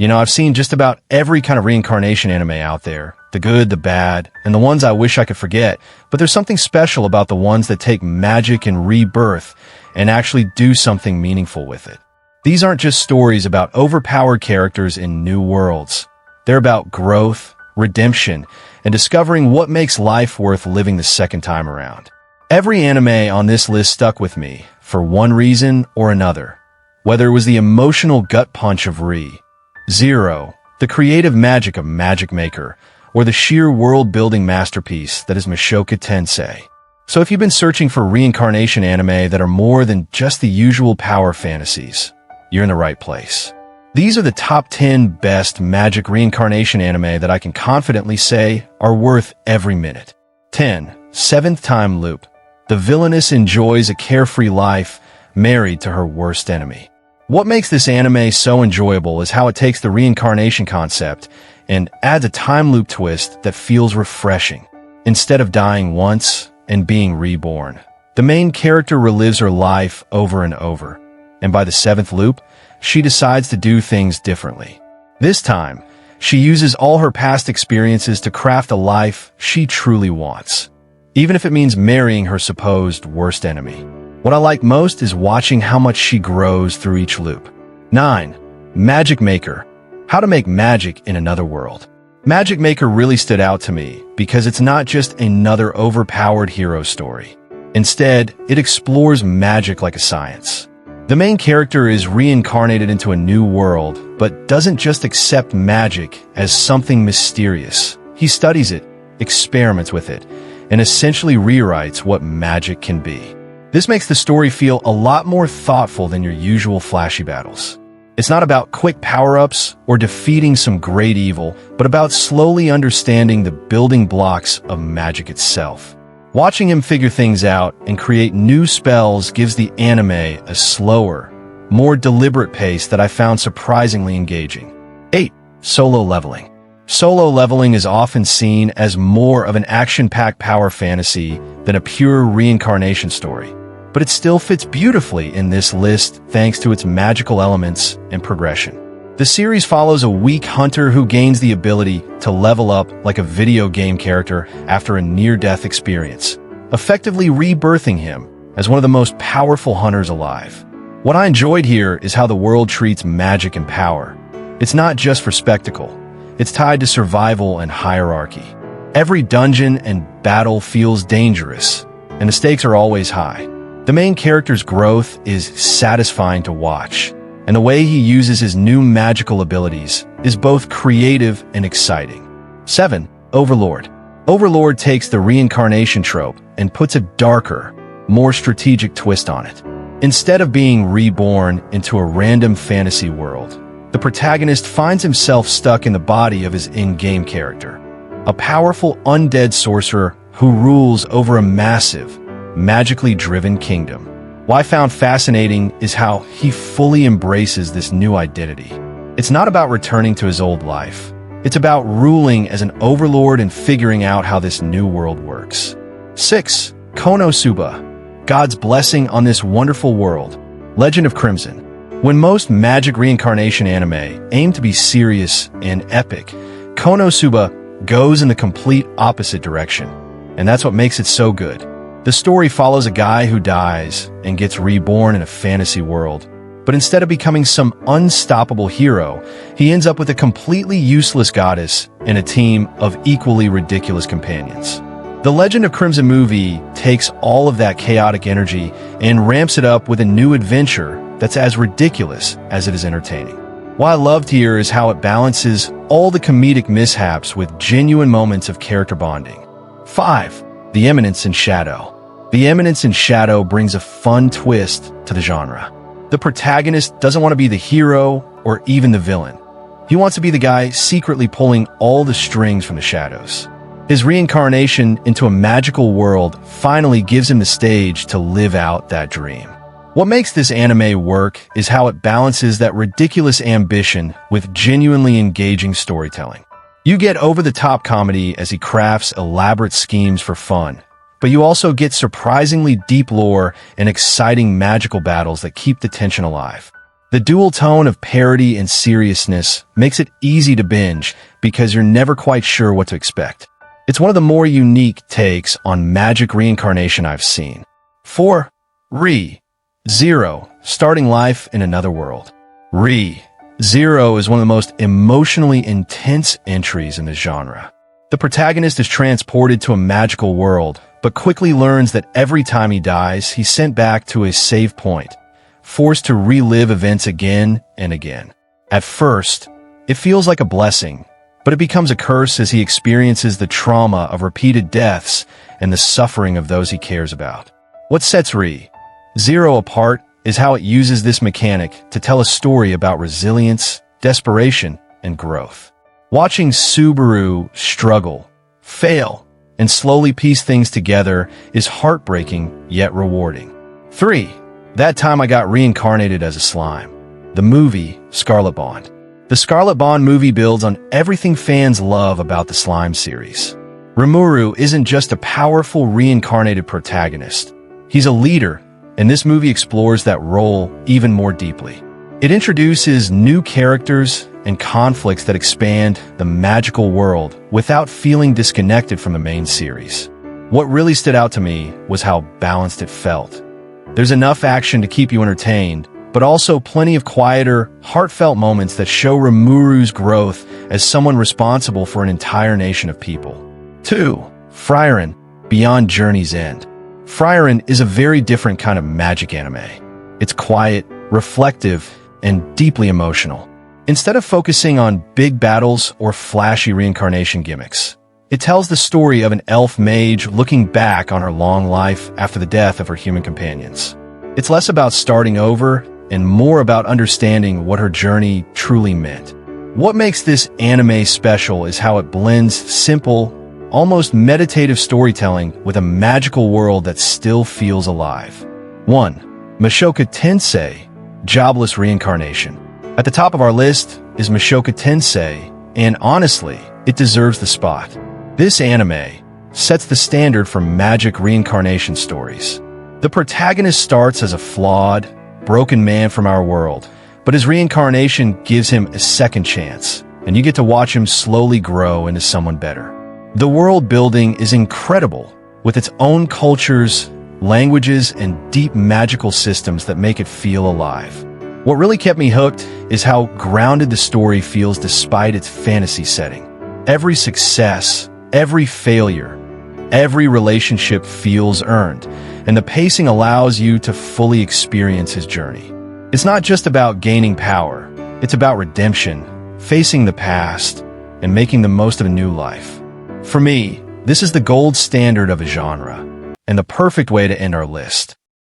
I've seen just about every kind of reincarnation anime out there. The good, the bad, and the ones I wish I could forget. But there's something special about the ones that take magic and rebirth and actually do something meaningful with it. These aren't just stories about overpowered characters in new worlds. They're about growth, redemption, and discovering what makes life worth living the second time around. Every anime on this list stuck with me, for one reason or another. Whether it was the emotional gut punch of ReZero, the creative magic of Magic Maker, or the sheer world-building masterpiece that is Mishoka Tensei. So if you've been searching for reincarnation anime that are more than just the usual power fantasies, you're in the right place. These are the top 10 best magic reincarnation anime that I can confidently say are worth every minute. 10. Seventh Time Loop. The villainess enjoys a carefree life, married to her worst enemy. What makes this anime so enjoyable is how it takes the reincarnation concept and adds a time loop twist that feels refreshing. Instead of dying once and being reborn, the main character relives her life over and over, and by the seventh loop, she decides to do things differently. This time, she uses all her past experiences to craft a life she truly wants, even if it means marrying her supposed worst enemy. What I like most is watching how much she grows through each loop. 9. Magic Maker. How to make magic in another world. Magic Maker really stood out to me because it's not just another overpowered hero story. Instead, it explores magic like a science. The main character is reincarnated into a new world, but doesn't just accept magic as something mysterious. He studies it, experiments with it, and essentially rewrites what magic can be. This makes the story feel a lot more thoughtful than your usual flashy battles. It's not about quick power-ups or defeating some great evil, but about slowly understanding the building blocks of magic itself. Watching him figure things out and create new spells gives the anime a slower, more deliberate pace that I found surprisingly engaging. 8. Solo Leveling. Solo leveling is often seen as more of an action-packed power fantasy than a pure reincarnation story, but it still fits beautifully in this list thanks to its magical elements and progression. The series follows a weak hunter who gains the ability to level up like a video game character after a near-death experience, effectively rebirthing him as one of the most powerful hunters alive. What I enjoyed here is how the world treats magic and power. It's not just for spectacle. It's tied to survival and hierarchy. Every dungeon and battle feels dangerous, and the stakes are always high. The main character's growth is satisfying to watch, and the way he uses his new magical abilities is both creative and exciting. 7. Overlord. Overlord takes the reincarnation trope and puts a darker, more strategic twist on it. Instead of being reborn into a random fantasy world, the protagonist finds himself stuck in the body of his in-game character, a powerful undead sorcerer who rules over a massive, magically driven kingdom. What I found fascinating is how he fully embraces this new identity. It's not about returning to his old life. It's about ruling as an overlord and figuring out how this new world works. 6. Konouba. God's blessing on this wonderful world. Legend of Crimson. When most magic reincarnation anime aim to be serious and epic, Konouba goes in the complete opposite direction, and that's what makes it so good. The story follows a guy who dies and gets reborn in a fantasy world, but instead of becoming some unstoppable hero, he ends up with a completely useless goddess and a team of equally ridiculous companions. The Legend of Crimson movie takes all of that chaotic energy and ramps it up with a new adventure that's as ridiculous as it is entertaining. What I loved here is how it balances all the comedic mishaps with genuine moments of character bonding. 5. The Eminence and Shadow. The Eminence and Shadow brings a fun twist to the genre. The protagonist doesn't want to be the hero or even the villain. He wants to be the guy secretly pulling all the strings from the shadows. His reincarnation into a magical world finally gives him the stage to live out that dream. What makes this anime work is how it balances that ridiculous ambition with genuinely engaging storytelling. You get over-the-top comedy as he crafts elaborate schemes for fun, but you also get surprisingly deep lore and exciting magical battles that keep the tension alive. The dual tone of parody and seriousness makes it easy to binge because you're never quite sure what to expect. It's one of the more unique takes on Magic Reincarnation I've seen. 4. ReZero, starting life in another world. ReZero is one of the most emotionally intense entries in the genre. The protagonist is transported to a magical world, but quickly learns that every time he dies, he's sent back to a save point, forced to relive events again and again. At first, it feels like a blessing, but it becomes a curse as he experiences the trauma of repeated deaths and the suffering of those he cares about. What sets ReZero apart is how it uses this mechanic to tell a story about resilience, desperation, and growth. Watching Subaru struggle, fail, and slowly piece things together is heartbreaking yet rewarding. 3. That time I got reincarnated as a slime. The movie, Scarlet Bond. The Scarlet Bond movie builds on everything fans love about the Slime series. Rimuru isn't just a powerful reincarnated protagonist. He's a leader, and this movie explores that role even more deeply. It introduces new characters and conflicts that expand the magical world without feeling disconnected from the main series. What really stood out to me was how balanced it felt. There's enough action to keep you entertained, but also plenty of quieter, heartfelt moments that show Rimuru's growth as someone responsible for an entire nation of people. 2. Frieren, Beyond Journey's End. Frieren is a very different kind of magic anime. It's quiet, reflective, and deeply emotional. Instead of focusing on big battles or flashy reincarnation gimmicks, it tells the story of an elf mage looking back on her long life after the death of her human companions. It's less about starting over and more about understanding what her journey truly meant. What makes this anime special is how it blends simple, almost meditative storytelling with a magical world that still feels alive. 1. Mishoka Tensei, Jobless Reincarnation. At the top of our list is Mishoka Tensei, and honestly, it deserves the spot. This anime sets the standard for magic reincarnation stories. The protagonist starts as a flawed, broken man from our world, but his reincarnation gives him a second chance, and you get to watch him slowly grow into someone better. The world building is incredible, with its own cultures, languages, and deep magical systems that make it feel alive. What really kept me hooked is how grounded the story feels despite its fantasy setting. Every success, every failure, every relationship feels earned, and the pacing allows you to fully experience his journey. It's not just about gaining power, it's about redemption, facing the past, and making the most of a new life. For me, this is the gold standard of a genre, and the perfect way to end our list.